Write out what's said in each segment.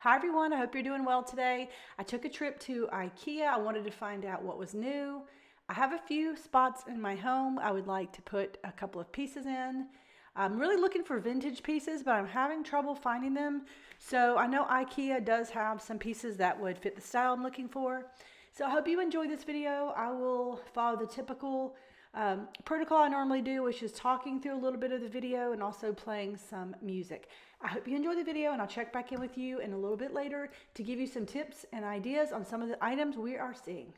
Hi everyone, I hope you're doing well today. I took a trip to Ikea. I wanted to find out what was new. I have a few spots in my home I would like to put a couple of pieces in. I'm really looking for vintage pieces, but I'm having trouble finding them. So I know Ikea does have some pieces that would fit the style I'm looking for. So I hope you enjoy this video. I will follow the typical protocol I normally do, which is talking through a little bit of the video and also playing some music. I hope you enjoy the video, and I'll check back in with you in a little bit later to give you some tips and ideas on some of the items we are seeing.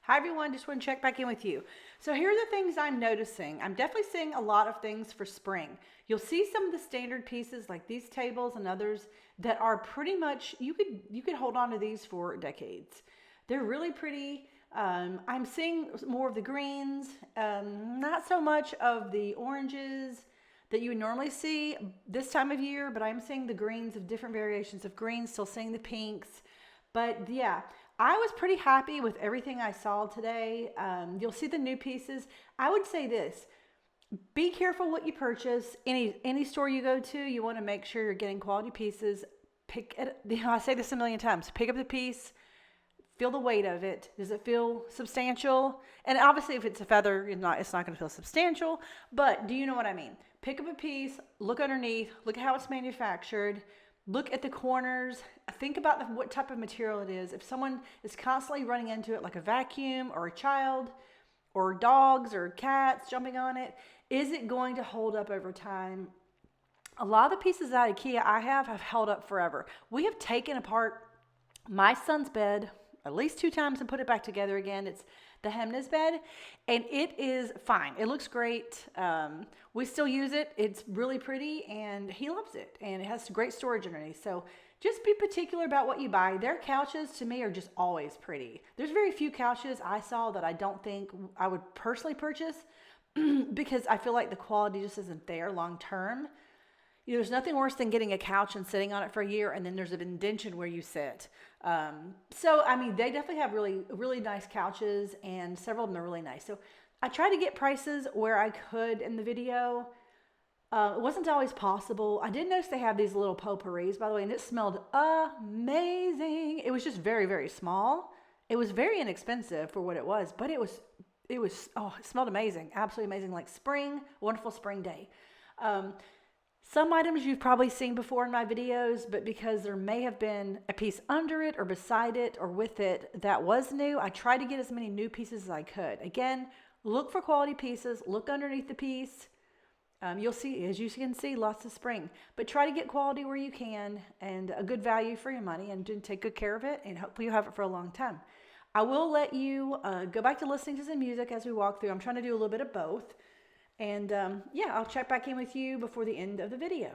Hi everyone, just want to check back in with you. So here are the things I'm noticing. I'm definitely seeing a lot of things for spring. You'll see some of the standard pieces like these tables and others that are pretty much, you could hold on to these for decades. They're really pretty. I'm seeing more of the greens, not so much of the oranges that you would normally see this time of year, but I'm seeing the greens of different variations of greens, still seeing the pinks. But yeah, I was pretty happy with everything I saw today. You'll see the new pieces. I would say this, be careful what you purchase. Any store you go to, you want to make sure you're getting quality pieces. I say this a million times, pick up the piece, feel the weight of it. Does it feel substantial? And obviously if it's a feather, it's not going to feel substantial, but do you know what I mean? Pick up a piece, look underneath, look at how it's manufactured. Look at the corners. Think about what type of material it is. If someone is constantly running into it, like a vacuum or a child or dogs or cats jumping on it, is it going to hold up over time? A lot of the pieces at Ikea I have held up forever. We have taken apart my son's bed at least 2 times and put it back together again. the Hemnes bed, and it is fine. It looks great. We still use it. It's really pretty, and he loves it, and it has great storage underneath. So just be particular about what you buy. Their couches, to me, are just always pretty. There's very few couches I saw that I don't think I would personally purchase because I feel like the quality just isn't there long term. You know, there's nothing worse than getting a couch and sitting on it for a year, and then there's an indention where you sit. So, I mean, they definitely have really, really nice couches, and several of them are really nice. So I try to get prices where I could in the video. It wasn't always possible. I did notice they have these little potpourris, by the way, and it smelled amazing. It was just very, very small. It was very inexpensive for what it was, but it smelled amazing. Absolutely amazing. Like spring, wonderful spring day. Some items you've probably seen before in my videos, but because there may have been a piece under it or beside it or with it that was new, I tried to get as many new pieces as I could. Again, look for quality pieces. Look underneath the piece. You'll see, as you can see, lots of spring. But try to get quality where you can and a good value for your money, and take good care of it, and hopefully you'll have it for a long time. I will let you go back to listening to some music as we walk through. I'm trying to do a little bit of both. And yeah, I'll check back in with you before the end of the video.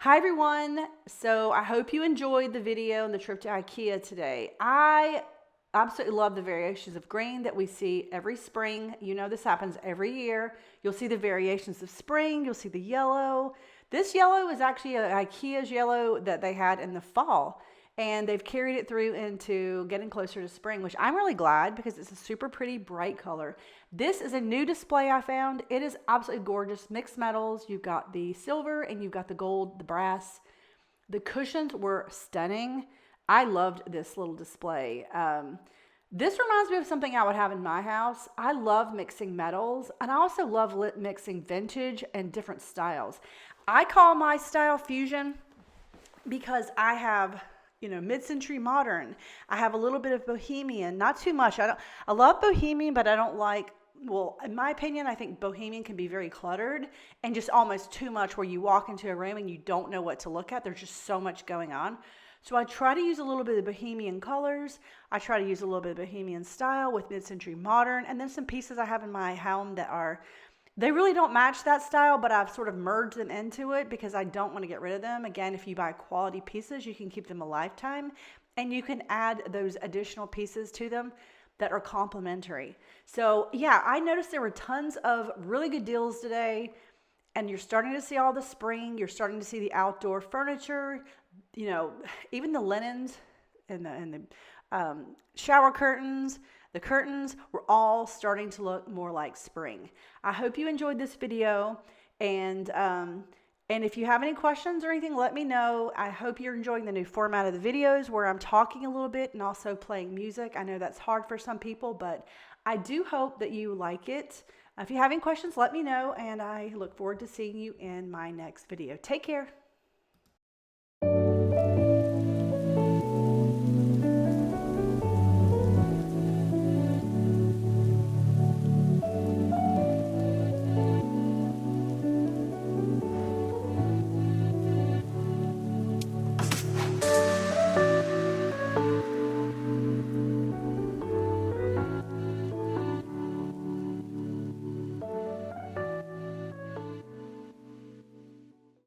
Hi everyone. So I hope you enjoyed the video and the trip to Ikea today. I absolutely love the variations of green that we see every spring. You know this happens every year. You'll see the variations of spring. You'll see the yellow, This yellow is actually Ikea's yellow that they had in the fall. And they've carried it through into getting closer to spring, which I'm really glad because it's a super pretty bright color. This is a new display I found. It is absolutely gorgeous. Mixed metals. You've got the silver and you've got the gold, the brass. The cushions were stunning. I loved this little display. This reminds me of something I would have in my house. I love mixing metals, and I also love mixing vintage and different styles. I call my style fusion because I have, mid-century modern. I have a little bit of bohemian, not too much. I love bohemian, but I don't like, well, in my opinion, I think bohemian can be very cluttered and just almost too much where you walk into a room and you don't know what to look at. There's just so much going on. So I try to use a little bit of bohemian colors. I try to use a little bit of bohemian style with mid-century modern, and then some pieces I have in my home that they really don't match that style, but I've sort of merged them into it because I don't want to get rid of them. Again, if you buy quality pieces, you can keep them a lifetime, and you can add those additional pieces to them that are complementary. So yeah, I noticed there were tons of really good deals today, and you're starting to see all the spring. You're starting to see the outdoor furniture, even the linens and the shower curtains. The curtains were all starting to look more like spring. I hope you enjoyed this video, and if you have any questions or anything, let me know. I hope you're enjoying the new format of the videos where I'm talking a little bit and also playing music. I know that's hard for some people, but I do hope that you like it. If you have any questions, let me know, and I look forward to seeing you in my next video. Take care.